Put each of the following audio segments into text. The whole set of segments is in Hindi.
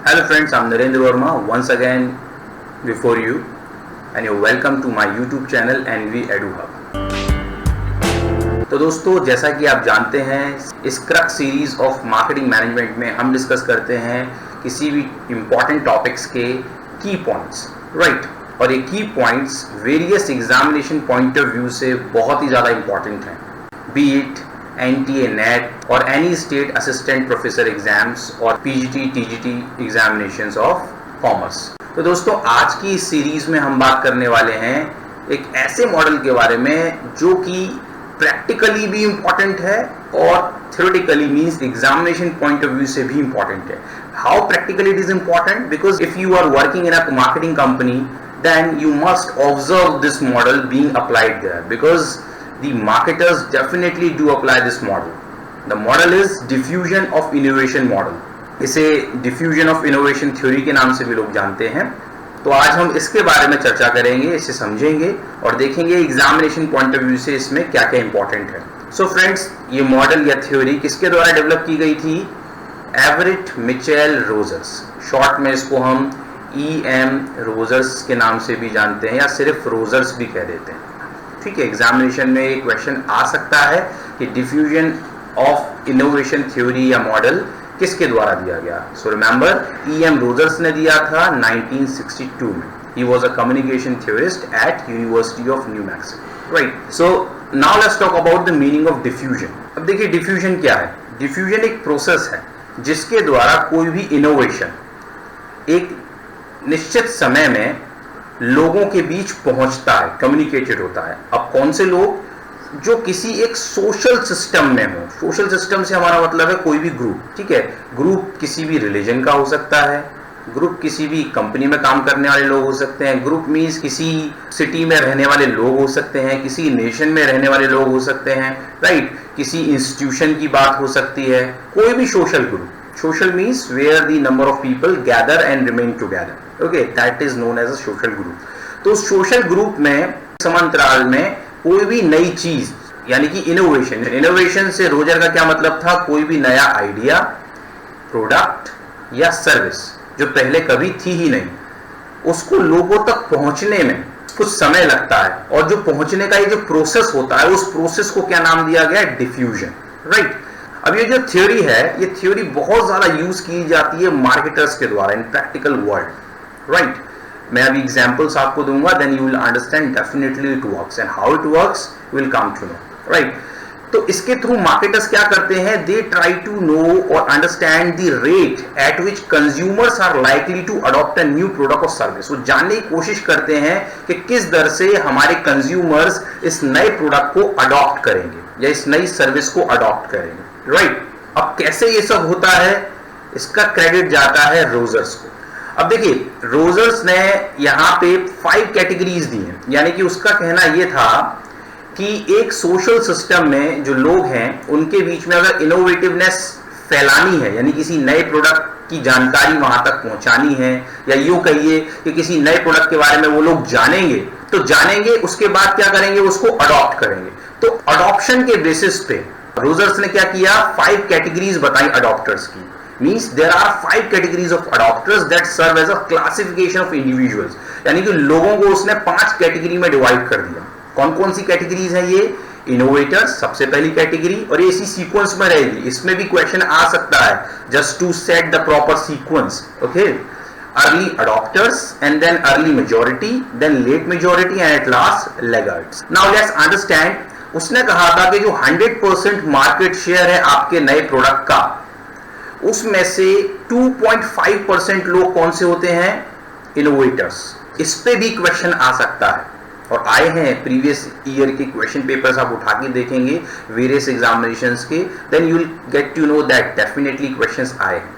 Hello friends, I'm Narendra Verma once again before you and you're welcome to my YouTube channel NV Edu Hub। तो दोस्तों, जैसा कि आप जानते हैं, इस क्रक सीरीज ऑफ मार्केटिंग मैनेजमेंट में हम डिस्कस करते हैं किसी भी इम्पॉर्टेंट टॉपिक्स के की पॉइंट्स, राइट। और ये की points various examination point of view से बहुत ही ज़्यादा इम्पॉर्टेंट हैं, बी इट NTA NET और any state assistant professor exams और PGT TGT examinations of commerce. तो दोस्तों, आज की इस सीरीज में हम बात करने वाले हैं एक ऐसे मॉडल के बारे में जो कि प्रैक्टिकली भी इम्पॉर्टेंट है और theoretically means examination point of view से भी इम्पॉर्टेंट है। How practically it is important? Because if you are working in a marketing company then you must observe this model being applied there, because the marketers definitely do apply this model. The model is diffusion of innovation model. इसे diffusion of innovation theory के नाम से भी लोग जानते हैं। तो आज हम इसके बारे में चर्चा करेंगे, इसे समझेंगे और देखेंगे एग्जामिनेशन पॉइंट ऑफ व्यू से इसमें क्या क्या इंपॉर्टेंट है। सो फ्रेंड्स, ये मॉडल या थ्योरी किसके द्वारा डेवलप की गई थी? एवरेट मिचेल रोजर्स, शॉर्ट में इसको हम EM रोजर्स के नाम से भी जानते हैं या सिर्फ रोजर्स भी कह देते हैं। ठीक है, एग्जामिनेशन में एक क्वेश्चन आ सकता है कि डिफ्यूजन ऑफ इनोवेशन थ्योरी या मॉडल किसके द्वारा दिया गया। सो रिमेंबर, EM रोजर्स ने दिया था 1962 में। He was a communication theorist at University of New Mexico, right. So now let's talk about the meaning of diffusion. अब देखिए, डिफ्यूजन क्या है? डिफ्यूजन एक प्रोसेस है जिसके द्वारा कोई भी इनोवेशन एक निश्चित समय में लोगों के बीच पहुंचता है, कम्युनिकेटेड होता है। अब कौन से लोग? जो किसी एक सोशल सिस्टम में हो। सोशल सिस्टम से हमारा मतलब है कोई भी ग्रुप, ठीक है। ग्रुप किसी भी रिलीजन का हो सकता है, ग्रुप किसी भी कंपनी में काम करने वाले लोग हो सकते हैं, ग्रुप मीन्स किसी सिटी में रहने वाले लोग हो सकते हैं, किसी नेशन में रहने वाले लोग हो सकते हैं, राइट। किसी इंस्टीट्यूशन की बात हो सकती है, कोई भी social group. Social means where the number of people gather and remain together. Okay, that is known as a social group. तो सोशल ग्रुप में समांतराल में कोई भी नई चीज यानी कि इनोवेशन। इनोवेशन से रोजर का क्या मतलब था? कोई भी नया आइडिया, प्रोडक्ट या सर्विस जो पहले कभी थी ही नहीं, उसको लोगों तक पहुंचने में कुछ समय लगता है, और जो पहुंचने का ये जो प्रोसेस होता है, उस प्रोसेस को क्या नाम दिया गया? Diffusion, right. अब ये जो थ्योरी है, ये थ्योरी बहुत ज्यादा यूज की जाती है मार्केटर्स के द्वारा इन प्रैक्टिकल वर्ल्ड, राइट। मैं अभी एग्जांपल्स आपको दूंगा, then you will understand definitely it works and how it works will come to know, right. तो इसके थ्रू मार्केटर्स क्या करते हैं? दे ट्राई टू नो और understand the rate at which consumers are likely to adopt a new product और सर्विस। वो जानने की कोशिश करते हैं कि किस दर से हमारे कंज्यूमर्स इस नए प्रोडक्ट को अडॉप्ट करेंगे या इस नई सर्विस को अडॉप्ट करेंगे, राइट। अब कैसे ये सब होता है, इसका क्रेडिट जाता है रोजर्स को। अब देखिए, रोजर्स ने यहां पे 5 कैटेगरीज दी हैं, यानी कि उसका कहना यह था कि एक सोशल सिस्टम में जो लोग हैं उनके बीच में अगर इनोवेटिवनेस फैलानी है, यानी किसी नए प्रोडक्ट की जानकारी वहां तक पहुंचानी है, या यूं कहिए कि किसी नए प्रोडक्ट के बारे में वो लोग जानेंगे, तो जानेंगे, उसके बाद क्या करेंगे? उसको अडॉप्ट करेंगे। तो अडॉप्शन के बेसिस पे रोजर्स ने क्या किया? 5 कैटेगरीज बताई अडॉप्टर्स की। Means there are 5 categories of adopters that serve as a classification of individuals, यानी कि लोगों को उसने 5 कैटेगरी में डिवाइड कर दिया। कौन कौन सी कैटेगरीज हैं ये? इनोवेटर्स सबसे पहली कैटेगरी, और ये इसी सीक्वेंस में रहेगी। इसमें भी क्वेश्चन आ सकता है, just to set the proper sequence, okay. Early adopters and then early majority, then late majority and at last laggards. Now let's understand. उसने कहा था कि जो 100% मार्केट शेयर है आपके नए प्रोडक्ट का, उसमें से 2.5% लोग कौन से होते हैं? इनोवेटर्स। इस पे भी क्वेश्चन आ सकता है और आए हैं प्रीवियस ईयर के क्वेश्चन पेपर्स, आप उठा के देखेंगे वेरियस एग्जामिनेशंस के, then you will get to know that definitely questions आए हैं।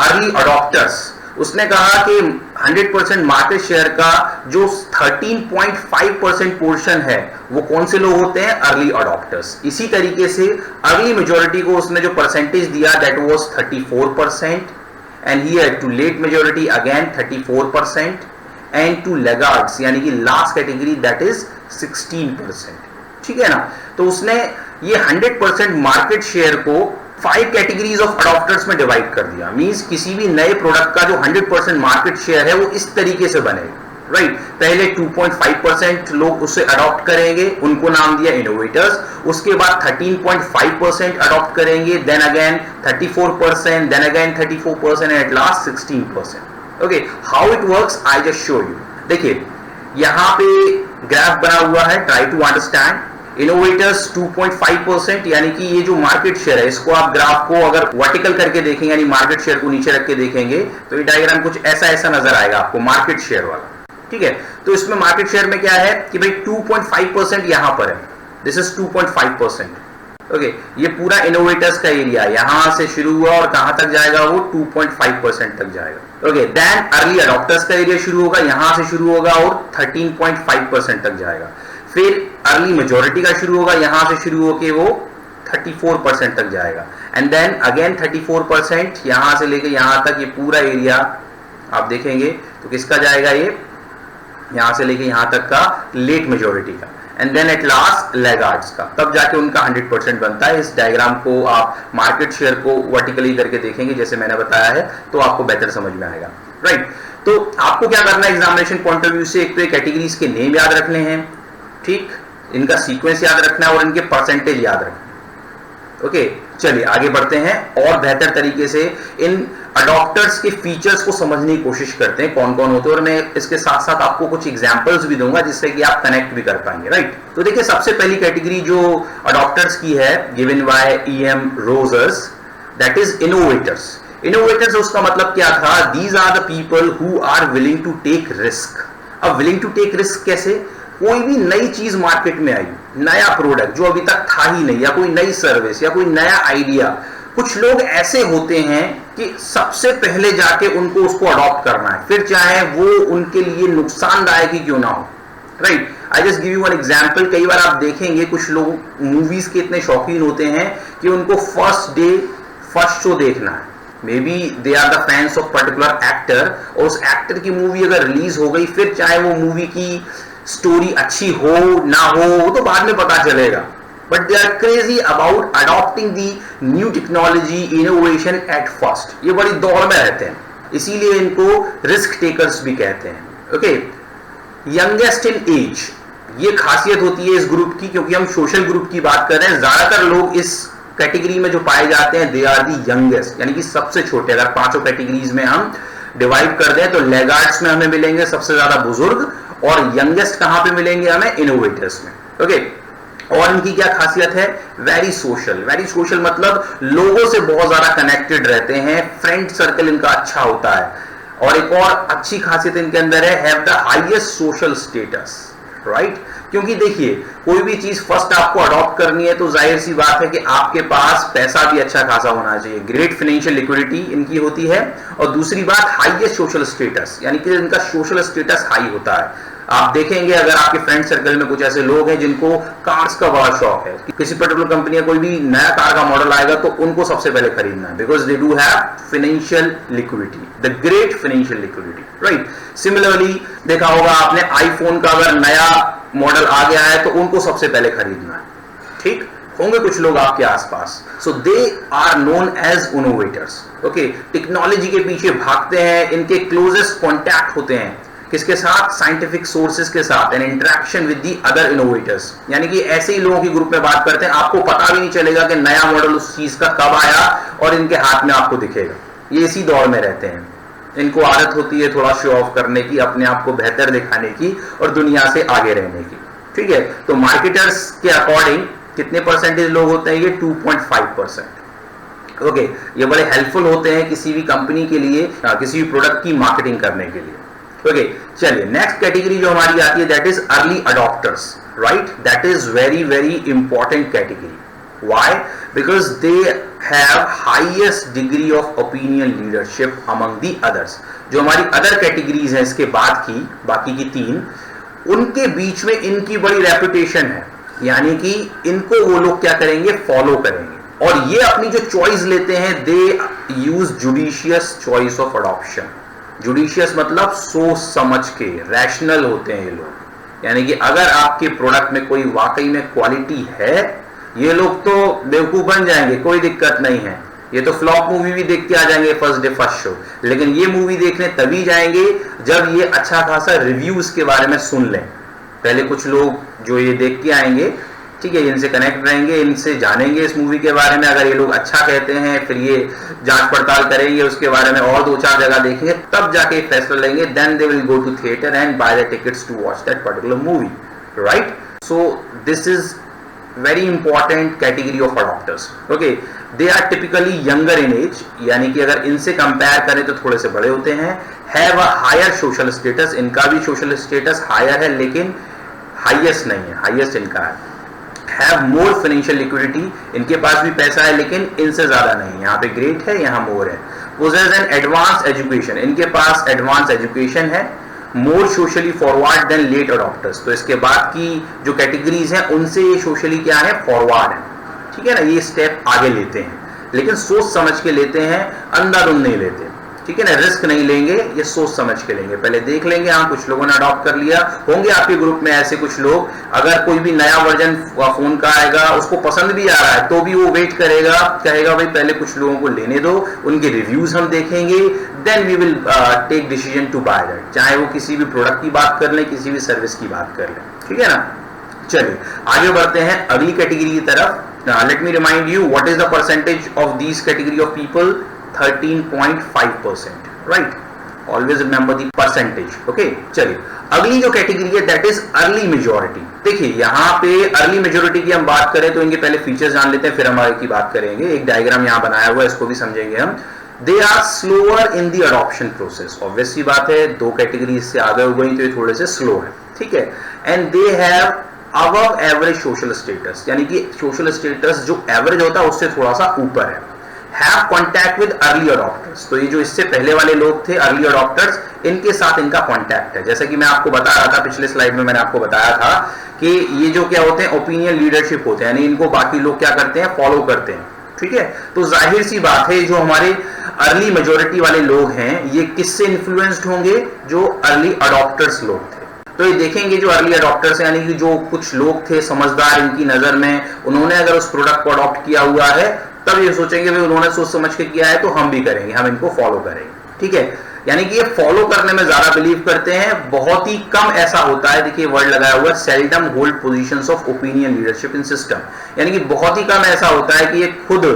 अर्ली अडॉप्टर्स, उसने कहा कि 100% मार्केट शेयर का जो 13.5% पोर्शन है वो कौन से लोग होते हैं? Early adopters. इसी तरीके से अर्ली मेजॉरिटी को उसने जो परसेंटेज दिया that was 34%, and here to late majority again 34%, and to laggards यानी कि लास्ट कैटेगरी दैट इज 16%, ठीक है ना। तो उसने ये 100% मार्केट शेयर को 5 कैटेगरीज ऑफ अडॉप्टर्स में डिवाइड कर दिया। मींस किसी भी नए प्रोडक्ट का जो 100% मार्केट शेयर है वो इस तरीके से बनेगा, राइट। पहले 2.5% लोग उसे अडॉप्ट करेंगे, उनको नाम दिया इनोवेटर्स। उसके बाद 13.5% अडॉप्ट करेंगे, then again 34%, then again 34% and at last 16%। Okay, how it works I just show you. देखिए यहां पे ग्राफ बना हुआ है, ट्राई टू अंडरस्टैंड। इनोवेटर्स 2.5%, यानी कि ये जो मार्केट शेयर है, इसको आप ग्राफ को अगर वर्टिकल करके देखेंगे, यानी मार्केट शेयर को नीचे रख के देखेंगे, तो ये डायग्राम कुछ ऐसा नजर आएगा आपको, मार्केट शेयर वाला, ठीक है। तो इसमें मार्केट शेयर में क्या है कि भाई 2.5% यहां पर है, दिस इज 2.5%। ओके, ये पूरा इनोवेटर्स का एरिया यहां से शुरू हुआ और कहां तक जाएगा, वो 2.5% तक जाएगा। ओके, देन अर्ली अडॉप्टर्स का एरिया शुरू होगा, यहां से शुरू होगा और 13.5% तक जाएगा। फिर अर्ली मेजॉरिटी का शुरू होगा, यहां से शुरू होके वो 34% तक जाएगा, एंड देन अगेन 34%, यहां से लेके यहां तक ये पूरा एरिया आप देखेंगे तो किसका जाएगा, ये यहां से लेके यहां तक का लेट मेजॉरिटी का, एंड देन एट लास्ट लैगार्ड्स का, तब जाके उनका 100% बनता है। इस डायग्राम को आप मार्केट शेयर को वर्टिकली करके देखेंगे जैसे मैंने बताया है, तो आपको बेहतर समझ में आएगा, राइट। तो आपको क्या करना है एग्जामिनेशन पॉइंट ऑफ व्यू से, एक तो कैटेगरीज के नेम याद रखने हैं, ठीक, इनका सीक्वेंस याद रखना है और इनके परसेंटेज याद रखना है। ओके, चलिए आगे बढ़ते हैं और बेहतर तरीके से इन अडॉप्टर्स के फीचर्स को समझने की कोशिश करते हैं, कौन कौन होते हैं, और मैं इसके साथ साथ आपको कुछ एग्जांपल्स भी दूंगा जिससे कि आप कनेक्ट भी कर पाएंगे, राइट। तो देखिए सबसे पहली कैटेगरी जो अडॉप्टर्स की है, given by E.M. Rogers, that is innovators. Innovators उसका मतलब क्या था, these are the people who are willing to take risk. अब विलिंग टू टेक रिस्क कैसे, कोई भी नई चीज मार्केट में आई, नया प्रोडक्ट जो अभी तक था ही नहीं, या कोई नई सर्विस या कोई नया आइडिया, कुछ लोग ऐसे होते हैं कि सबसे पहले जाके उनको उसको अडॉप्ट करना है, फिर चाहे वो उनके लिए नुकसानदायक ही क्यों ना हो, right. I just give you one example. कई बार आप देखेंगे कुछ लोग मूवीज के इतने शौकीन होते हैं कि उनको फर्स्ट डे फर्स्ट शो देखना है, maybe they are the fans of particular actor, और उस एक्टर की मूवी अगर रिलीज हो गई, फिर चाहे वो मूवी की स्टोरी अच्छी हो ना हो वो तो बाद में पता चलेगा, but they are crazy about adopting the new technology innovation at first. ये बड़ी दौड़ में रहते हैं, इसीलिए इनको रिस्क टेकर्स भी कहते हैं। ओके, यंगेस्ट इन एज, ये खासियत होती है इस ग्रुप की, क्योंकि हम सोशल ग्रुप की बात कर रहे हैं, ज्यादातर लोग इस कैटेगरी में जो पाए जाते हैं दे आर दी यंगेस्ट, यानी कि सबसे छोटे। अगर पांचों कैटेगरीज में हम डिवाइड कर दें तो लैगार्ड्स में हमें मिलेंगे सबसे ज्यादा बुजुर्ग, और यंगेस्ट कहां पे मिलेंगे हमें, इनोवेटर्स में। ओके, और इनकी क्या खासियत है, वेरी सोशल। वेरी सोशल मतलब लोगों से बहुत ज्यादा कनेक्टेड रहते हैं, फ्रेंड सर्कल इनका अच्छा होता है, और एक और अच्छी खासियत इनके अंदर है, have the highest social status, right. क्योंकि देखिए कोई भी चीज फर्स्ट आपको अडॉप्ट करनी है तो जाहिर सी बात है कि आपके पास पैसा भी अच्छा खासा होना चाहिए, ग्रेट फाइनेंशियल लिक्विडिटी इनकी होती है, और दूसरी बात हाईएस्ट सोशल स्टेटस, यानी कि इनका सोशल स्टेटस हाई होता है। आप देखेंगे अगर आपके फ्रेंड सर्कल में कुछ ऐसे लोग हैं जिनको कार्स का बड़ा शौक है, किसी पर्टिकुलर कंपनी का कोई भी नया कार का मॉडल आएगा तो उनको सबसे पहले खरीदना है, because they do have financial liquidity, the great financial liquidity, right. Similarly देखा होगा आपने, आईफोन का अगर नया मॉडल आ गया है तो उनको सबसे पहले खरीदना है, ठीक। होंगे कुछ लोग आपके आसपास, so they are known as innovators. Okay, technology के पीछे भागते हैं, इनके क्लोजेस्ट कॉन्टैक्ट होते हैं किसके साथ, साइंटिफिक सोर्सेज के साथ, and interaction with the other innovators, यानी कि ऐसे ही लोगों के ग्रुप में बात करते हैं, आपको पता भी नहीं चलेगा कि नया मॉडल उस चीज का कब आया और इनके हाथ में आपको दिखेगा। ये इसी दौर में रहते हैं, इनको आदत होती है थोड़ा शो ऑफ करने की, अपने आप को बेहतर दिखाने की और दुनिया से आगे रहने की, ठीक है। तो मार्केटर्स के अकॉर्डिंग कितने परसेंटेज लोग होते हैं, ये 2.5%। ओके, ये बड़े हेल्पफुल होते हैं किसी भी कंपनी के लिए, किसी भी प्रोडक्ट की मार्केटिंग करने के लिए। ओके, चलिए नेक्स्ट कैटेगरी जो हमारी आती है that is early adopters, right. That is very very important category. Why? Because they have highest degree of opinion leadership among the others. जो हमारी अदर कैटेगरीज हैं इसके बाद की, बाकी की 3, उनके बीच में इनकी बड़ी रेपुटेशन है, यानी कि इनको वो लोग क्या करेंगे, फॉलो करेंगे, और ये अपनी जो चॉइस लेते हैं they use judicious choice of adoption. Judicious मतलब सोच समझ के, रैशनल होते हैं ये लोग, यानी कि अगर आपके प्रोडक्ट में कोई वाकई में क्वालिटी है ये लोग तो बेवकूफ बन जाएंगे, कोई दिक्कत नहीं है, ये तो फ्लॉप मूवी भी देख के आ जाएंगे फर्स्ट डे फर्स्ट शो, लेकिन ये मूवी देखने तभी जाएंगे जब ये अच्छा खासा रिव्यू इसके बारे में सुन लें। पहले कुछ लोग जो ये देख के आएंगे, ठीक है, इनसे कनेक्ट रहेंगे, इनसे जानेंगे इस मूवी के बारे में, अगर ये लोग अच्छा कहते हैं फिर ये जांच पड़ताल करेंगे उसके बारे में और 2-4 जगह देखेंगे, तब जाके फैसला लेंगे, then they will go to theatre and buy the tickets to watch that particular movie, right. So this is very important category of adopters. Okay, they are typically younger in age, यानी कि अगर इनसे कंपेयर करें तो थोड़े से बड़े होते हैं, have a higher social status, इनका भी social status higher है लेकिन highest नहीं है, highest इनका है, have more financial liquidity, इनके पास भी पैसा है लेकिन इनसे ज्यादा नहीं, यहाँ पे great है, यहाँ more है, possess an advanced education, इनके पास advanced education है, more socially forward than late adopters, तो इसके बाद की जो कैटेगरीज हैं उनसे ये सोशली क्या है, फॉरवर्ड है, ठीक है ना, ये स्टेप आगे लेते हैं, लेकिन सोच समझ के लेते हैं, अंधाधुंध नहीं लेते, ठीक है ना, रिस्क नहीं लेंगे, ये सोच समझ के लेंगे, पहले देख लेंगे, हाँ कुछ लोगों ने अडॉप्ट कर लिया, होंगे आपके ग्रुप में ऐसे कुछ लोग, अगर कोई भी नया वर्जन फोन का आएगा उसको पसंद भी आ रहा है तो भी वो वेट करेगा, कहेगा भाई पहले कुछ लोगों को लेने दो, उनके रिव्यूज हम देखेंगे, then we will take decision to buy that, चाहे वो किसी भी प्रोडक्ट की बात कर ले, किसी भी सर्विस की बात कर ले, ठीक है ना। चलिए आगे बढ़ते हैं अगली कैटेगरी की तरफ। Let me remind you what is the percentage of this category of people, 13.5%, right, always remember the percentage, okay. चलिए अगली जो कैटेगरी है दैट इज अर्ली मेजॉरिटी। देखिए यहाँ पे अर्ली मेजॉरिटी की हम बात करें तो इनके पहले फीचर्स जान लेते हैं, फिर हम आगे की बात करेंगे। एक डायग्राम यहाँ बनाया हुआ है, इसको भी समझेंगे हम। They are slower in the adoption process, obvious सी बात है, दो कैटेगरी से आगे हो गई तो ये थोड़े से स्लो है, ठीक है। And they have above average social status, यानी कि सोशल स्टेटस जो एवरेज होता है उससे थोड़ा सा ऊपर है। Have contact with early adopters, तो ये जो इससे पहले वाले लोग थे अर्ली अडॉप्टर्स, इनके साथ इनका कॉन्टैक्ट है। जैसा कि मैं आपको बता रहा था पिछले स्लाइड में, मैंने आपको बताया था कि ये जो क्या होते हैं, ओपिनियन लीडरशिप होते हैं, यानी इनको बाकी लोग क्या करते हैं, फॉलो करते हैं, ठीक है। तो जाहिर सी बात है जो हमारे अर्ली मेजॉरिटी वाले लोग हैं ये किससे इन्फ्लुएंस्ड होंगे, जो अर्ली अडॉप्टर्स लोग थे। तो ये देखेंगे जो अर्ली अडॉप्टर्स हैं, यानी कि जो कुछ लोग थे समझदार इनकी नजर में, उन्होंने अगर उस प्रोडक्ट को अडॉप्ट किया हुआ है तब ये सोचेंगे भाई उन्होंने सोच समझ के किया है तो हम भी करेंगे, हम इनको फॉलो करेंगे, ठीक है। यानी कि ये फॉलो करने में ज्यादा बिलीव करते हैं। बहुत ही कम ऐसा होता है, देखिए वर्ड लगाया हुआ है, seldom hold positions of opinion leadership in system, यानी कि बहुत ही कम ऐसा होता है कि ये खुद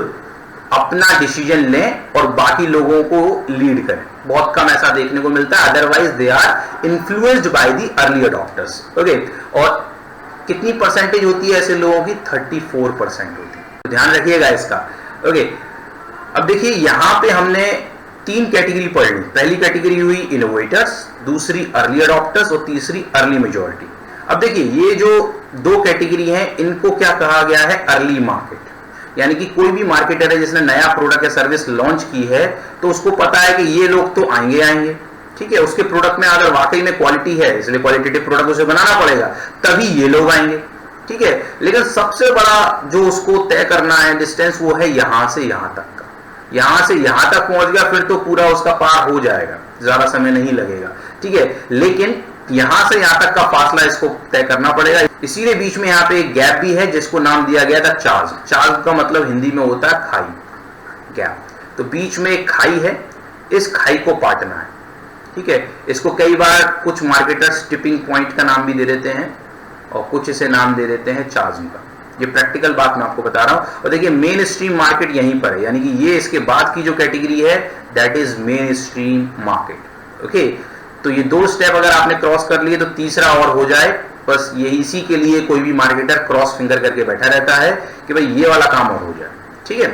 अपना डिसीजन लें और बाकी लोगों को लीड करें, बहुत कम ऐसा देखने को मिलता है। Otherwise they are influenced by the early adopters, okay. और कितनी परसेंटेज होती है ऐसे लोगों की, 34% होती है, तो ध्यान रखिएगा इसका, ओके। अब देखिए यहां पे हमने 3 कैटेगरी पढ़ ली। पहली कैटेगरी हुई इनोवेटर्स, दूसरी अर्ली अडॉप्टर्स और तीसरी अर्ली मेजॉरिटी। अब देखिए ये जो 2 कैटेगरी हैं इनको क्या कहा गया है, अर्ली मार्केट, यानी कि कोई भी मार्केटर है जिसने नया प्रोडक्ट या सर्विस लॉन्च की है तो उसको पता है कि ये लोग तो आएंगे, ठीक है, उसके प्रोडक्ट में अगर वाकई में क्वालिटी है, इसलिए क्वालिटेटिव प्रोडक्ट उसे बनाना पड़ेगा, तभी ये लोग आएंगे, ठीक है। लेकिन सबसे बड़ा जो उसको तय करना है डिस्टेंस, वो है यहां से यहां तक का। यहां से यहां तक पहुंच गया फिर तो पूरा उसका पार हो जाएगा, ज्यादा समय नहीं लगेगा, ठीक है। लेकिन यहां से यहां तक का फासला इसको तय करना पड़ेगा, इसीलिए बीच में यहाँ पे एक गैप भी है जिसको नाम दिया गया था चार्ज। चार्ज का मतलब हिंदी में होता है खाई, गैप। तो बीच में एक खाई है, इस खाई को पाटना है, ठीक है। इसको कई बार कुछ मार्केटर्स टिपिंग पॉइंट का नाम भी दे देते हैं और कुछ इसे नाम दे देते हैं चार्ज का। ये प्रैक्टिकल बात मैं आपको बता रहा हूं। और देखिए मेन स्ट्रीम मार्केट यहीं पर है, यानी कि ये इसके बाद की जो कैटेगरी है that is main stream market, okay. तो ये 2 स्टेप अगर आपने क्रॉस कर लिए तो तीसरा और हो जाए, बस ये इसी के लिए कोई भी मार्केटर क्रॉस फिंगर करके बैठा रहता है कि भाई ये वाला काम और हो जाए, ठीक है।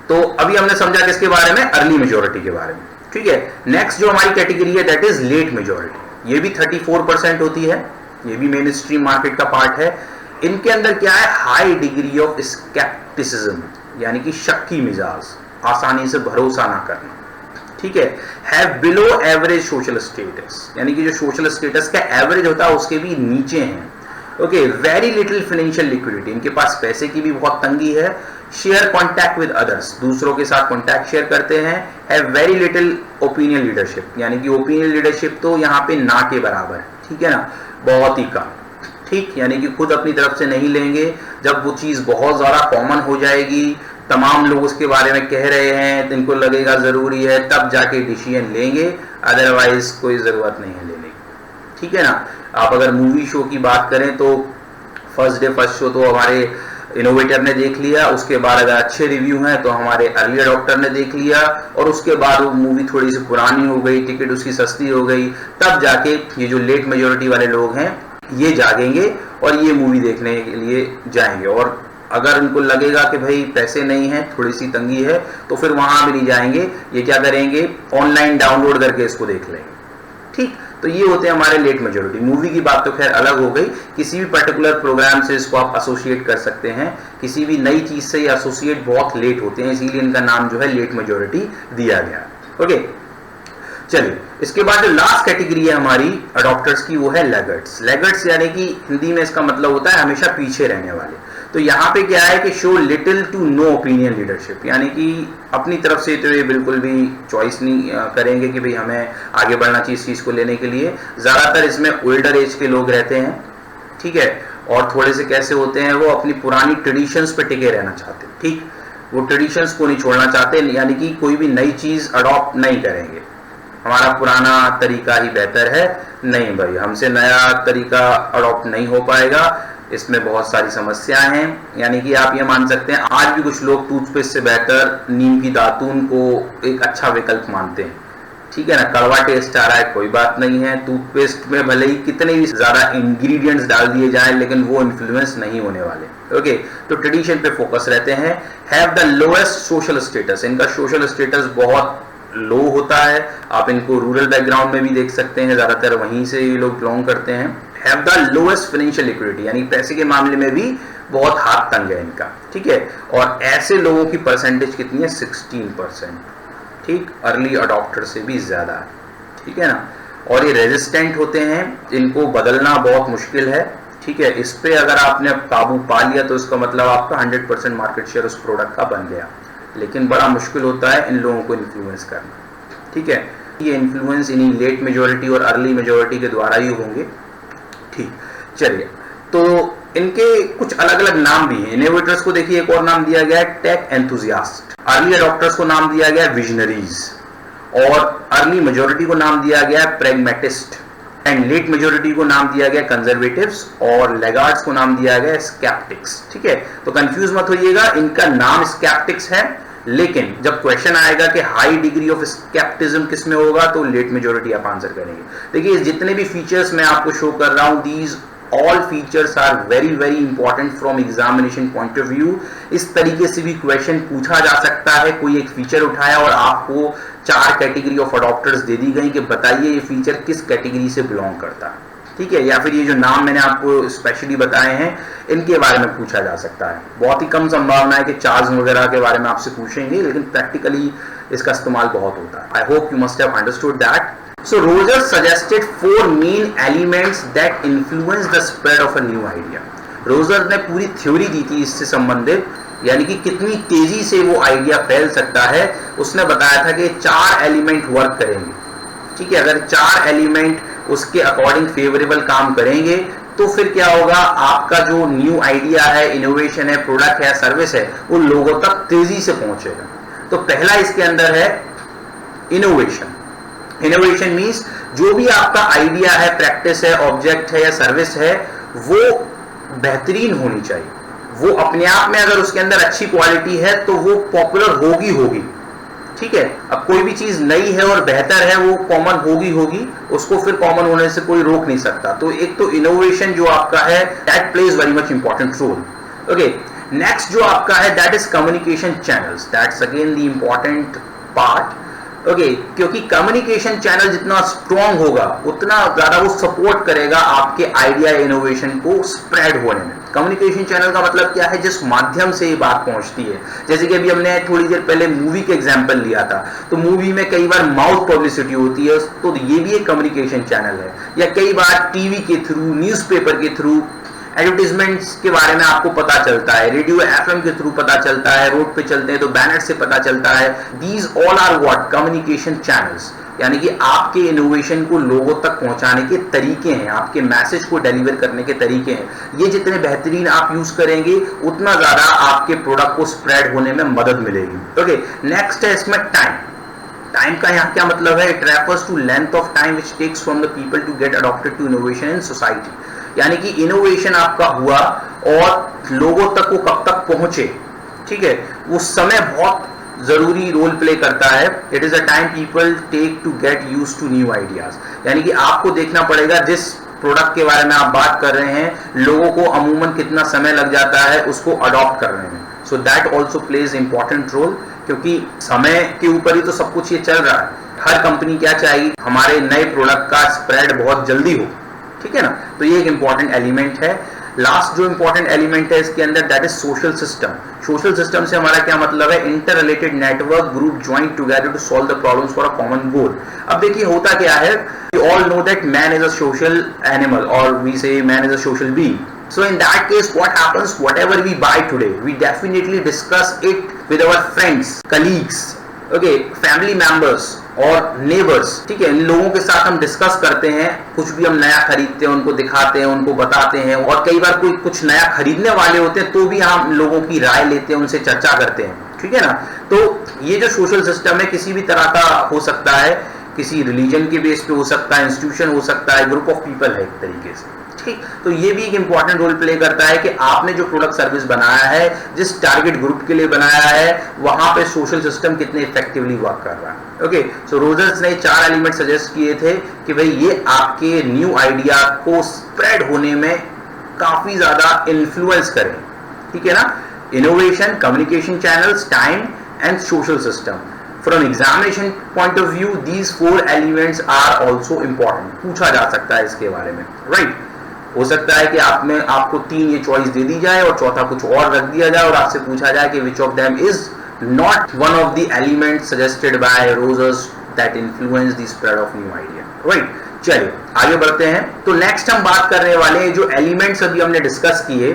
तो अभी हमने समझा किसके बारे में, अर्ली मेजॉरिटी के बारे में, ठीक है। नेक्स्ट जो हमारी कैटेगरी है दैट इज लेट मेजॉरिटी, ये भी 34% होती है, ये भी मेन स्ट्रीम मार्केट का पार्ट है। इनके अंदर क्या है, हाई डिग्री ऑफ स्केप्टिसिज्म, यानी कि शक की मिजाज, आसानी से भरोसा ना करना, ठीक है। Have below average social status, यानी कि जो सोशल स्टेटस का एवरेज होता है उसके भी नीचे हैं, okay. Very little financial liquidity, इनके पास पैसे की भी बहुत तंगी है। शेयर कॉन्टैक्ट विद अदर्स, दूसरों के साथ कॉन्टैक्ट शेयर करते हैं। Have very little opinion leadership, यानी कि ओपिनियन लीडरशिप तो यहाँ पे ना के बराबर है, ठीक है ना, बहुत ही कम, ठीक, यानी कि खुद अपनी तरफ से नहीं लेंगे। जब वो चीज़ बहुत ज़्यादा कॉमन हो जाएगी, तमाम लोग उसके बारे में कह रहे हैं, तो इनको लगेगा ज़रूरी है, तब जाके डिसीजन लेंगे, अदरवाइज कोई ज़रूरत नहीं है लेने की। ठीक है ना। आप अगर मूवी शो की बात करें तो फर्स्ट डे फर्स्ट शो तो हमारे इनोवेटर ने देख लिया, उसके बाद अगर अच्छे रिव्यू हैं तो हमारे अर्ली अडॉप्टर ने देख लिया, और उसके बाद वो मूवी थोड़ी सी पुरानी हो गई, टिकट उसकी सस्ती हो गई, तब जाके ये जो लेट मेजोरिटी वाले लोग हैं ये जागेंगे और ये मूवी देखने के लिए जाएंगे। और अगर उनको लगेगा कि भाई पैसे नहीं है, थोड़ी सी तंगी है, तो फिर वहां भी नहीं जाएंगे, ये क्या करेंगे, ऑनलाइन डाउनलोड करके इसको देख लेंगे। ठीक, तो ये होते हैं हमारे लेट मेजोरिटी। मूवी की बात तो खैर अलग हो गई, किसी भी पर्टिकुलर प्रोग्राम से इसको आप एसोसिएट कर सकते हैं, किसी भी नई चीज से ये एसोसिएट बहुत लेट होते हैं, इसीलिए इनका नाम जो है लेट मेजोरिटी दिया गया। ओके, चलिए इसके बाद जो लास्ट कैटेगरी है हमारी अडॉप्टर्स की, वो है लैगर्ड्स। लैगर्ड्स यानी कि हिंदी में इसका मतलब होता है हमेशा पीछे रहने वाले। तो यहाँ पे क्या है कि show little to no opinion leadership, यानी कि अपनी तरफ से तो ये बिल्कुल भी चॉइस नहीं करेंगे कि भाई हमें आगे बढ़ना चाहिए इस चीज़ को लेने के लिए। ज़्यादातर इसमें ओल्डर एज के लोग रहते हैं, ठीक है, और थोड़े से कैसे होते हैं, वो अपनी पुरानी ट्रेडिशंस पे टिके रहना चाहते हैं। ठीक, वो ट्रेडिशंस को नहीं छोड़ना चाहते, यानी कि कोई भी नई चीज़ अडॉप्ट नहीं करेंगे, हमारा पुराना तरीका ही बेहतर है, नहीं भाई हमसे नया तरीका अडॉप्ट नहीं हो पाएगा, इसमें बहुत सारी समस्याएं हैं। यानी कि आप ये मान सकते हैं आज भी कुछ लोग टूथपेस्ट से बेहतर नीम की दातून को एक अच्छा विकल्प मानते हैं। ठीक है ना, कड़वा टेस्ट आ रहा है, कोई बात नहीं है, टूथपेस्ट में भले ही कितने भी ज्यादा इंग्रेडिएंट्स डाल दिए जाएं, लेकिन वो इन्फ्लुएंस नहीं होने वाले। ओके, तो ट्रेडिशन पे फोकस रहते हैं। Have the lowest social status, इनका सोशल स्टेटस बहुत लो होता है। आप इनको रूरल बैकग्राउंड में भी देख सकते हैं, ज्यादातर वहीं से ये लोग बिलोंग करते हैं। Have the lowest financial liquidity, यानी पैसे के मामले में भी बहुत हाथ तंग है इनका। ठीक है, और ऐसे लोगों की परसेंटेज कितनी है, 16%। ठीक, अर्ली अडॉप्टर से भी ज्यादा है। ठीक है ना, और ये रेजिस्टेंट होते हैं, इनको बदलना बहुत मुश्किल है। ठीक है, इस पे अगर आपने काबू पा लिया तो इसका मतलब आपका 100% मार्केट शेयर उस प्रोडक्ट का बन गया, लेकिन बड़ा मुश्किल होता है इन लोगों को इन्फ्लुएंस करना। ठीक है, ये इन्फ्लुएंस इन्हीं लेट मेजोरिटी और अर्ली मेजोरिटी के द्वारा ही होंगे। ठीक, चलिए, तो इनके कुछ अलग अलग नाम भी हैं। इनोवेटर्स को देखिए एक और नाम दिया गया है टेक एंथुजियास्ट, अर्ली अडॉप्टर्स को नाम दिया गया है विजनरीज, और अर्ली मेजोरिटी को नाम दिया गया है प्रेगमेटिस्ट, एंड लेट मेजोरिटी को नाम दिया गया कंजर्वेटिव्स, और लैगार्ड्स को नाम दिया गया स्केप्टिक्स। ठीक है, तो कंफ्यूज मत होइएगा, इनका नाम स्केप्टिक्स है, लेकिन जब क्वेश्चन आएगा कि हाई डिग्री ऑफ स्केप्टिज्म किस में होगा, तो लेट मेजोरिटी आप आंसर करेंगे। देखिए जितने भी फीचर्स मैं आपको शो कर रहा हूं, these all features are very very important from examination point of view. इस तरीके से भी क्वेश्चन पूछा जा सकता है, कोई एक फीचर उठाया और आपको 4 कैटेगरी ऑफ अडॉप्टर्स दे दी गई कि बताइए ये फीचर किस कैटेगरी से बिलोंग करता है। ठीक है, या फिर ये जो नाम मैंने आपको स्पेशली बताए हैं इनके बारे में पूछा जा सकता है। बहुत ही कम संभावना है कि चार्ज वगैरह के बारे में आपसे पूछेंगे, लेकिन प्रैक्टिकली इसका इस्तेमाल बहुत होता है। I hope you must have understood that. So Rogers suggested 4 main elements that influence the spread of a new idea. Roger ने पूरी थ्योरी दी थी इससे संबंधित, यानी कि कितनी तेजी से वो आइडिया फैल सकता है। उसने बताया था कि 4 एलिमेंट वर्क करेंगे। ठीक है, अगर 4 एलिमेंट उसके अकॉर्डिंग फेवरेबल काम करेंगे तो फिर क्या होगा, आपका जो न्यू आइडिया है, इनोवेशन है, प्रोडक्ट है, सर्विस है, वो लोगों तक तेजी से पहुंचेगा। तो पहला इसके अंदर है इनोवेशन। इनोवेशन मीन्स जो भी आपका आइडिया है, प्रैक्टिस है, ऑब्जेक्ट है या सर्विस है, वो बेहतरीन होनी चाहिए। वो अपने आप में अगर उसके अंदर अच्छी क्वालिटी है तो वो पॉपुलर होगी। ठीक है, अब कोई भी चीज नई है और बेहतर है, वो कॉमन होगी, उसको फिर कॉमन होने से कोई रोक नहीं सकता। तो एक तो इनोवेशन जो आपका है, that plays very much important role. Okay, next जो आपका है that is communication channels, that's again the important part. Okay, क्योंकि कम्युनिकेशन चैनल जितना स्ट्रॉन्ग होगा उतना ज्यादा वो सपोर्ट करेगा आपके आइडिया इनोवेशन को स्प्रेड होने में। कम्युनिकेशन चैनल का मतलब क्या है, जिस माध्यम से ये बात पहुंचती है। जैसे कि अभी हमने थोड़ी देर पहले मूवी के एग्जांपल लिया था, तो मूवी में कई बार माउथ पब्लिसिटी होती है, तो ये भी एक कम्युनिकेशन चैनल है। या कई बार टीवी के थ्रू, न्यूज़पेपर के थ्रू एडवर्टीजमेंट्स के बारे में आपको पता चलता है, रेडियो एफएम के थ्रू पता चलता है, रोड पे चलते हैं तो बैनर से पता चलता है। These all are what, communication channels. यानी कि आपके इनोवेशन को लोगों तक पहुंचाने के तरीके हैं, आपके मैसेज को डिलीवर करने के तरीके हैं, ये जितने बेहतरीन आप यूज करेंगे उतना ज्यादा आपके प्रोडक्ट को स्प्रेड होने में मदद मिलेगी। ओके, नेक्स्ट है इसमें टाइम। टाइम का यहाँ क्या मतलब है? It refers to length of time which takes from the people to get adopted to innovation in society. यानी कि इनोवेशन आपका हुआ और लोगों तक वो कब तक पहुंचे, ठीक है, वो समय बहुत जरूरी रोल प्ले करता है। It is a time people take to get use to new ideas. यानी कि आपको देखना पड़ेगा जिस प्रोडक्ट के बारे में आप बात कर रहे हैं लोगों को अमूमन कितना समय लग जाता है उसको अडॉप्ट करने में। So that also plays important role, क्योंकि समय के ऊपर ही तो सब कुछ ये चल रहा है। हर कंपनी क्या चाहेगी? हमारे नए प्रोडक्ट का स्प्रेड बहुत जल्दी हो, ठीक है ना। तो ये एक इंपॉर्टेंट एलिमेंट है। लास्ट जो इंपॉर्टेंट एलिमेंट है इसके अंदर that is social system. Social system से हमारा क्या मतलब है? Inter related network group join together to solve the problems for a common goal. अब देखिए होता क्या है, we all know that man is a social animal और we say man is a social being. So in that case what happens, whatever we buy today we definitely discuss it with our friends, colleagues, okay, family members और नेबर्स, ठीक है। इन लोगों के साथ हम डिस्कस करते हैं, कुछ भी हम नया खरीदते हैं उनको दिखाते हैं, उनको बताते हैं, और कई बार कोई कुछ नया खरीदने वाले होते हैं तो भी हम लोगों की राय लेते हैं, उनसे चर्चा करते हैं, ठीक है ना। तो ये जो सोशल सिस्टम है किसी भी तरह का हो सकता है, किसी रिलीजन के बेस पे हो सकता है, इंस्टीट्यूशन हो सकता है, ग्रुप ऑफ पीपल है एक तरीके से, ठीक। तो ये भी एक इंपॉर्टेंट रोल प्ले करता है कि आपने जो प्रोडक्ट सर्विस बनाया है, जिस टारगेट ग्रुप के लिए बनाया है, वहां पे सोशल सिस्टम कितने इफेक्टिवली वर्क कर रहा है। ओके, सो रोजर्स ने 4 एलिमेंट सजेस्ट किए थे कि भाई ये आपके न्यू आइडिया को स्प्रेड होने में काफी ज्यादा इन्फ्लुएंस करें, ठीक है ना। Innovation, communication channels, time and social system. From examination point of view, these 4 elements are also important. पूछा जा सकता है इसके बारे में, right? हो सकता है कि आपको 3 ये चॉइस दे दी जाए और चौथा कुछ और रख दिया जाए और आपसे पूछा जाए कि which of them is not one of the elements suggested by Rogers that influence the spread of new idea, right? चलिए आगे बढ़ते हैं। तो नेक्स्ट हम बात करने वाले हैं जो एलिमेंट्स अभी हमने डिस्कस किए,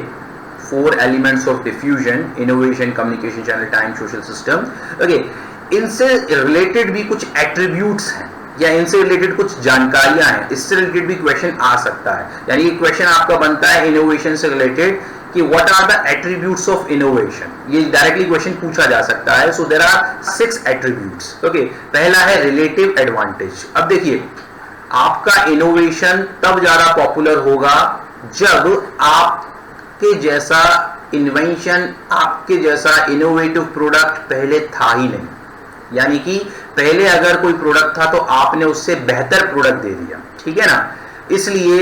4 elements of diffusion, innovation, communication channel, time, social system. Okay, इनसे रिलेटेड भी कुछ एट्रीब्यूट्स हैं या इनसे रिलेटेड कुछ जानकारियां हैं, इससे रिलेटेड भी क्वेश्चन आ सकता है। यानी कि क्वेश्चन आपका बनता है इनोवेशन से रिलेटेड कि what are the attributes of innovation, ये डायरेक्टली क्वेश्चन पूछा जा सकता है। So there are 6 attributes. Okay, पहला है रिलेटिव एडवांटेज। अब देखिए आपका इनोवेशन तब ज्यादा पॉपुलर होगा जब आपके जैसा इन्वेंशन, आपके जैसा इनोवेटिव प्रोडक्ट पहले था ही नहीं। यानी कि पहले अगर कोई प्रोडक्ट था तो आपने उससे बेहतर प्रोडक्ट दे दिया, ठीक है ना, इसलिए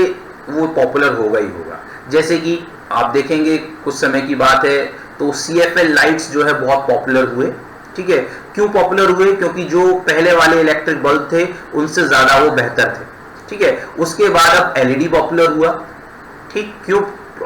वो पॉपुलर होगा ही होगा। जैसे कि आप देखेंगे कुछ समय की बात है तो CFL लाइट्स जो है बहुत पॉपुलर हुए, ठीक है। क्यों पॉपुलर हुए? क्योंकि जो पहले वाले इलेक्ट्रिक बल्ब थे उनसे ज्यादा वो बेहतर थे, ठीक है। उसके बाद अब LED पॉपुलर हुआ, ठीक। क्यों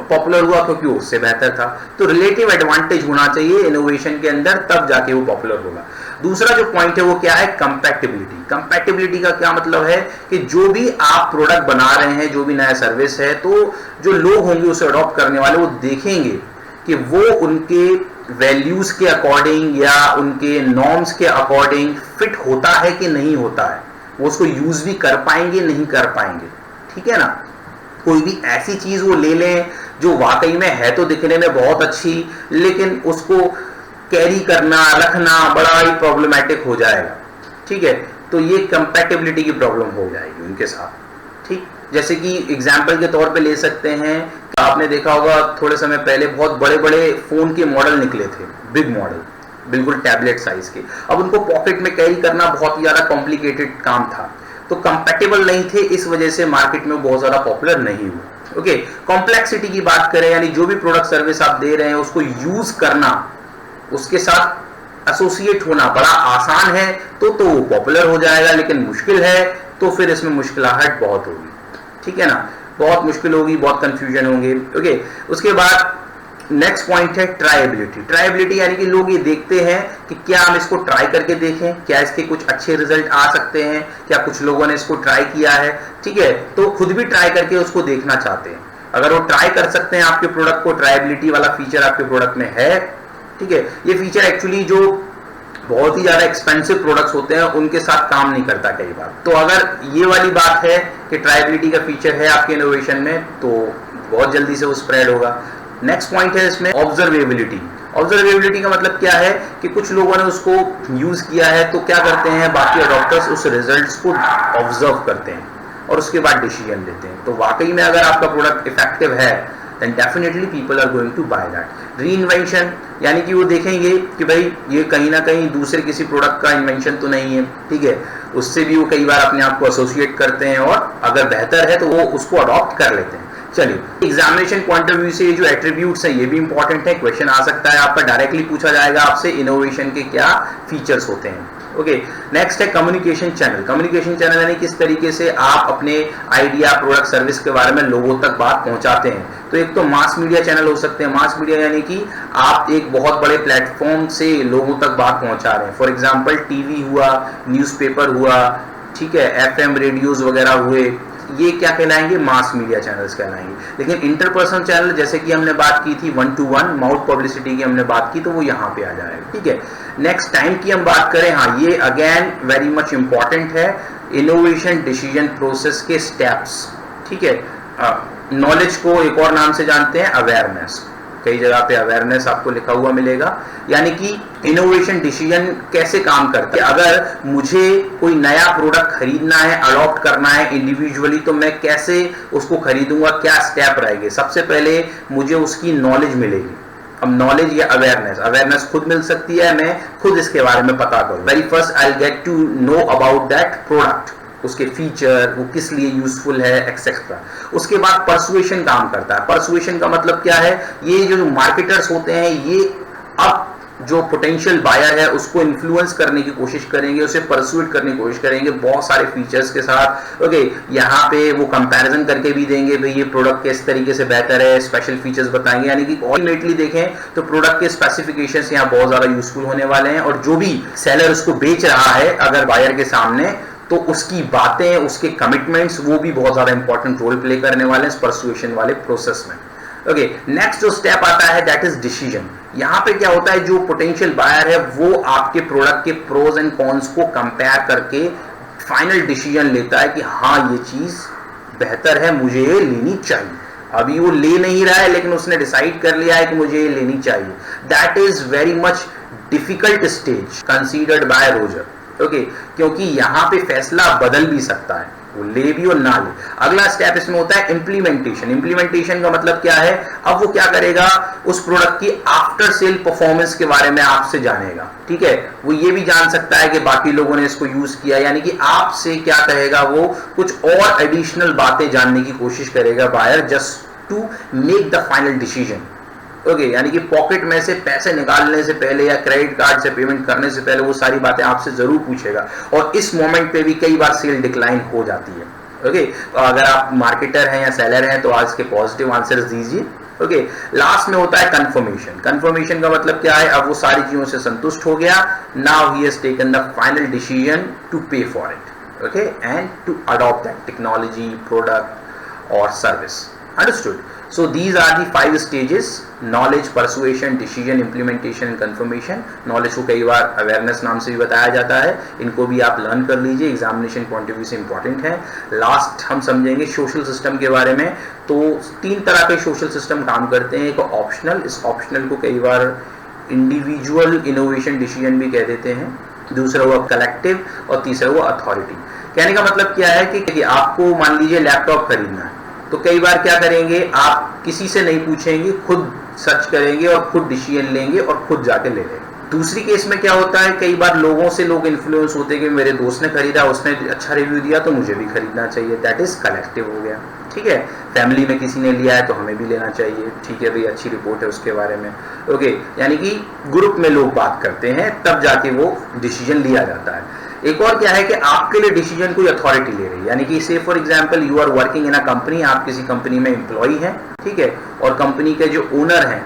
पॉपुलर हुआ? क्योंकि उससे बेहतर था। तो रिलेटिव एडवांटेज होना चाहिए इनोवेशन के अंदर, तब जाके वो पॉपुलर होगा। दूसरा जो पॉइंट है वो क्या है? कंपैटिबिलिटी। कंपैटिबिलिटी का क्या मतलब है कि जो भी आप प्रोडक्ट बना रहे हैं, जो भी नया सर्विस है, तो जो लोग होंगे उसे अडॉप्ट करने वाले वो देखेंगे कि वो उनके वैल्यूज के अकॉर्डिंग या उनके नॉर्म्स के अकॉर्डिंग फिट होता है कि नहीं होता है, वो उसको यूज भी कर पाएंगे नहीं कर पाएंगे, ठीक है ना। कोई भी ऐसी चीज वो ले लें जो वाकई में है तो दिखने में बहुत अच्छी, लेकिन उसको कैरी करना, रखना बड़ा ही प्रॉब्लमेटिक हो जाएगा, ठीक है। तो ये कंपैटिबिलिटी की प्रॉब्लम हो जाएगी उनके साथ, ठीक। जैसे कि एग्जाम्पल के तौर पे ले सकते हैं, आपने देखा होगा थोड़े समय पहले बहुत बड़े बड़े फोन के मॉडल निकले थे, बिग मॉडल, बिल्कुल टैबलेट साइज के। अब उनको पॉकेट में कैरी करना बहुत ही ज्यादा कॉम्प्लिकेटेड काम था, तो कंपैटिबल नहीं थे, इस वजह से मार्केट में बहुत ज्यादा पॉपुलर नहीं हुआ। ओके, कॉम्प्लेक्सिटी की बात करें, यानी जो भी प्रोडक्ट सर्विस आप दे रहे हैं उसको यूज करना, उसके साथ एसोसिएट होना बड़ा आसान है तो वो पॉपुलर हो जाएगा, लेकिन मुश्किल है तो फिर इसमें मुश्किलाहट बहुत होगी, ठीक है ना। बहुत मुश्किल होगी, बहुत कंफ्यूजन होंगे। ओके, उसके बाद नेक्स्ट पॉइंट है ट्रायबिलिटी। ट्रायबिलिटी यानी कि लोग ये देखते हैं कि क्या हम इसको ट्राई करके देखें, क्या इसके कुछ अच्छे रिजल्ट आ सकते हैं, क्या कुछ लोगों ने इसको ट्राई किया है, ठीक है। तो खुद भी ट्राई करके उसको देखना चाहते हैं। अगर वो ट्राई कर सकते हैं आपके प्रोडक्ट को, ट्रायबिलिटी वाला फीचर आपके प्रोडक्ट में है, ठीक है। ये फीचर एक्चुअली जो बहुत ही ज़्यादा एक्सपेंसिव प्रोडक्ट्स होते हैं, उनके साथ काम नहीं करता कई बार। तो अगर ये वाली बात है कि ट्रायबिलिटी का फीचर है आपके इनोवेशन में, तो बहुत जल्दी से वो स्प्रेड होगा। नेक्स्ट पॉइंट है इसमें ऑब्जर्वेबिलिटी। ऑब्जर्वेबिलिटी का मतलब क्या है कि कुछ लोगों ने उसको यूज किया है, तो क्या करते हैं बाकी अडॉप्टर्स उस रिजल्ट्स को ऑब्जर्व करते हैं और उसके बाद डिसीजन लेते हैं। तो वाकई में अगर आपका प्रोडक्ट इफेक्टिव है then definitely people are going to buy that. Reinvention यानी कि वो देखेंगे कि भाई ये कहीं ना कहीं दूसरे किसी प्रोडक्ट का इन्वेंशन तो नहीं है, ठीक है, उससे भी वो कई बार अपने आप को एसोसिएट करते हैं और अगर बेहतर है तो वो उसको अडॉप्ट कर लेते हैं। चलिए, एग्जामिनेशन पॉइंट ऑफ व्यू से ये जो एट्रीब्यूट्स हैं ये भी इंपॉर्टेंट है, क्वेश्चन आ सकता है आपका, डायरेक्टली पूछा जाएगा आपसे इनोवेशन के क्या फीचर्स होते हैं। ओके, नेक्स्ट है कम्युनिकेशन चैनल। कम्युनिकेशन चैनल यानी किस तरीके से आप अपने आइडिया, प्रोडक्ट, सर्विस के बारे में लोगों तक बात पहुंचाते हैं। तो एक तो मास मीडिया चैनल हो सकते हैं। मास मीडिया यानी कि आप एक बहुत बड़े प्लेटफॉर्म से लोगों तक बात पहुंचा रहे हैं। फॉर एग्जांपल टीवी हुआ, न्यूज़पेपर हुआ, ठीक है, एफएम रेडियोज वगैरह हुए, ये क्या कहलाएंगे, मास मीडिया चैनल्स कहलाएंगे। लेकिन इंटरपर्सनल चैनल जैसे कि हमने बात की थी 1-to-1 माउथ पब्लिसिटी की हमने बात की, तो वो यहाँ पे आ जाएगा, ठीक है। नेक्स्ट टाइम की हम बात करें, हाँ ये अगेन वेरी मच इंपॉर्टेंट है, इनोवेशन डिसीजन प्रोसेस के स्टेप्स, ठीक है। नॉलेज को एक और नाम से जानते हैं अवेयरनेस, कई जगह पे अवेयरनेस आपको लिखा हुआ मिलेगा, यानी कि इनोवेशन डिसीजन कैसे काम करते हैं। अगर मुझे कोई नया प्रोडक्ट खरीदना है, अडॉप्ट करना है इंडिविजुअली, तो मैं कैसे उसको खरीदूंगा, क्या स्टेप रहेंगे। सबसे पहले मुझे उसकी नॉलेज मिलेगी। अब नॉलेज या अवेयरनेस खुद मिल सकती है, मैं खुद इसके बारे में पता करूं। Very first I will get to know about that product, उसके फीचर, वो किस लिए यूजफुल है, एक्सेट्रा। उसके बाद परसुएशन काम करता है। परसुएशन का मतलब क्या है, ये जो मार्केटर्स होते हैं ये अब जो पोटेंशियल बायर है उसको इन्फ्लुएंस करने की कोशिश करेंगे, उसे परसुएट करने की कोशिश करेंगे बहुत सारे फीचर्स के साथ। ओके, यहाँ पे वो कंपैरिजन करके भी देंगे भाई ये प्रोडक्ट किस तरीके से बेहतर है, स्पेशल फीचर्स बताएंगे, यानी कि अल्टीमेटली देखें तो प्रोडक्ट के स्पेसिफिकेशंस यहाँ बहुत ज्यादा यूजफुल होने वाले हैं। और जो भी सेलर उसको बेच रहा है अगर बायर के सामने, तो उसकी बातें, उसके कमिटमेंट्स, वो भी बहुत ज्यादा इंपॉर्टेंट रोल प्ले करने वाले हैं परसुएशन वाले प्रोसेस में। ओके, नेक्स्ट जो स्टेप आता है दैट इज डिसीजन। यहां पे क्या होता है, जो पोटेंशियल बायर है वो आपके प्रोडक्ट के प्रोज एंड कॉन्स को कंपेयर करके फाइनल डिसीजन लेता है कि हाँ ये चीज बेहतर है, मुझे ये लेनी चाहिए। अभी वो ले नहीं रहा है लेकिन उसने डिसाइड कर लिया है कि मुझे ये लेनी चाहिए। That is very much difficult stage considered bye Roger. Okay, क्योंकि यहां पे फैसला बदल भी सकता है, वो ले भी और ना ले। अगला स्टेप इसमें होता है इंप्लीमेंटेशन। इंप्लीमेंटेशन का मतलब क्या है, अब वो क्या करेगा, उस प्रोडक्ट की आफ्टर सेल परफॉर्मेंस के बारे में आपसे जानेगा, ठीक है। वो ये भी जान सकता है कि बाकी लोगों ने इसको यूज किया, यानी कि आपसे क्या कहेगा, वो कुछ और एडिशनल बातें जानने की कोशिश करेगा buyer, just to make the final decision. Okay, यानी कि पॉकेट में से पैसे निकालने से पहले या क्रेडिट कार्ड से पेमेंट करने से पहले वो सारी बातें आपसे जरूर पूछेगा। और इस मोमेंट पे भी कई बार सेल डिक्लाइन हो जाती है। ओके, अगर आप मार्केटर हैं या सेलर हैं तो आज के पॉजिटिव आंसर्स दीजिए। ओके, लास्ट में होता है कंफर्मेशन। कंफर्मेशन का मतलब क्या है, अब वो सारी चीजों से संतुष्ट हो गया, now he has taken the final decision to pay for it, okay, and to adopt that technology, product और service. Understood? So these are the 5 stages: knowledge, persuasion, decision, implementation and confirmation. Knowledge को कई बार awareness नाम से भी बताया जाता है, इनको भी आप लर्न कर लीजिए, एग्जामिनेशन पॉइंट ऑफ व्यू से इंपॉर्टेंट है। लास्ट हम समझेंगे सोशल सिस्टम के बारे में। तो 3 तरह के सोशल सिस्टम काम करते हैं। एक ऑप्शनल, इस ऑप्शनल को कई बार इंडिविजुअल इनोवेशन डिसीजन भी कह देते हैं। दूसरा हुआ कलेक्टिव और तीसरा हुआ अथॉरिटी। कहने का मतलब क्या है कि आपको मान लीजिए लैपटॉप खरीदना है, तो कई बार क्या करेंगे, आप किसी से नहीं पूछेंगे, खुद सर्च करेंगे और खुद डिसीजन लेंगे और खुद जाके ले लेंगे। दूसरी केस में क्या होता है, कई बार लोगों से लोग इन्फ्लुएंस होते हैं कि मेरे दोस्त ने खरीदा, उसने अच्छा रिव्यू दिया तो मुझे भी खरीदना चाहिए। दैट इज कलेक्टिव हो गया, ठीक है। फैमिली में किसी ने लिया है तो हमें भी लेना चाहिए, ठीक है भाई, अच्छी रिपोर्ट है उसके बारे में। ओके, यानी कि ग्रुप में लोग बात करते हैं तब जाके वो डिसीजन लिया जाता है। एक और क्या है कि आपके लिए डिसीजन कोई अथॉरिटी ले रही है, यानी कि say for example you are working in a company, आप किसी कंपनी में एम्प्लॉई हैं, ठीक है, और कंपनी के जो ओनर हैं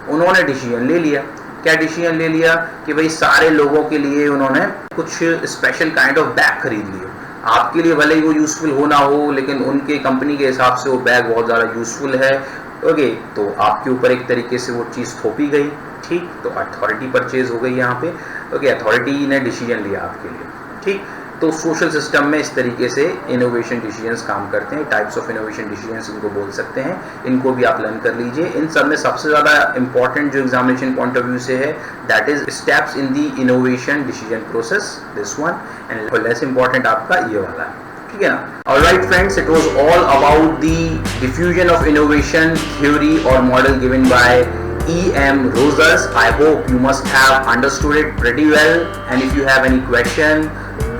उन्होंने डिसीजन ले लिया। क्या डिसीजन ले लिया कि भाई सारे लोगों के लिए उन्होंने कुछ स्पेशल काइंड ऑफ बैग खरीद लिए। आपके लिए भले ही वो यूजफुल हो ना हो, लेकिन उनके कंपनी के हिसाब से वो बैग बहुत ज़्यादा यूजफुल है। ओके, तो आपके ऊपर एक तरीके से वो चीज़ थोपी गई, ठीक, तो अथॉरिटी परचेज हो गई यहाँ पे। ओके, अथॉरिटी ने डिसीजन लिया आपके लिए, ठीक। तो सोशल सिस्टम में इस तरीके से इनोवेशन डिसीजंस काम करते हैं, टाइप्स ऑफ इनोवेशन डिसीजंस इनको बोल सकते हैं, इनको भी आप लर्न कर लीजिए। इन सब में सबसे ज़्यादा इंपॉर्टेंट जो एग्जामिनेशन पॉइंट ऑफ व्यू से है, that is steps in the innovation decision process, this one, and less important आपका ये वाला है, ठीक है ना। Alright friends, it was all about the diffusion of innovation theory और model given by E.M. Rosas. I hope you must have understood it pretty well, and if you have any question,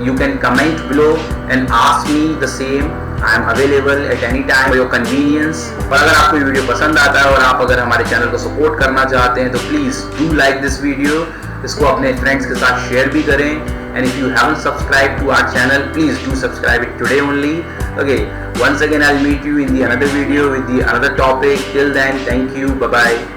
you can comment below and ask me the same. I am available at any time for your convenience. और अगर आपको ये वीडियो पसंद आता है और आप अगर हमारे चैनल को सपोर्ट करना चाहते हैं तो please do like this video, इसको अपने फ्रेंड्स के साथ शेयर भी करें, and if you haven't subscribed to our channel, please do subscribe it today only. Okay, once again I'll meet you in the another video with the another topic. Till then, thank you, bye bye.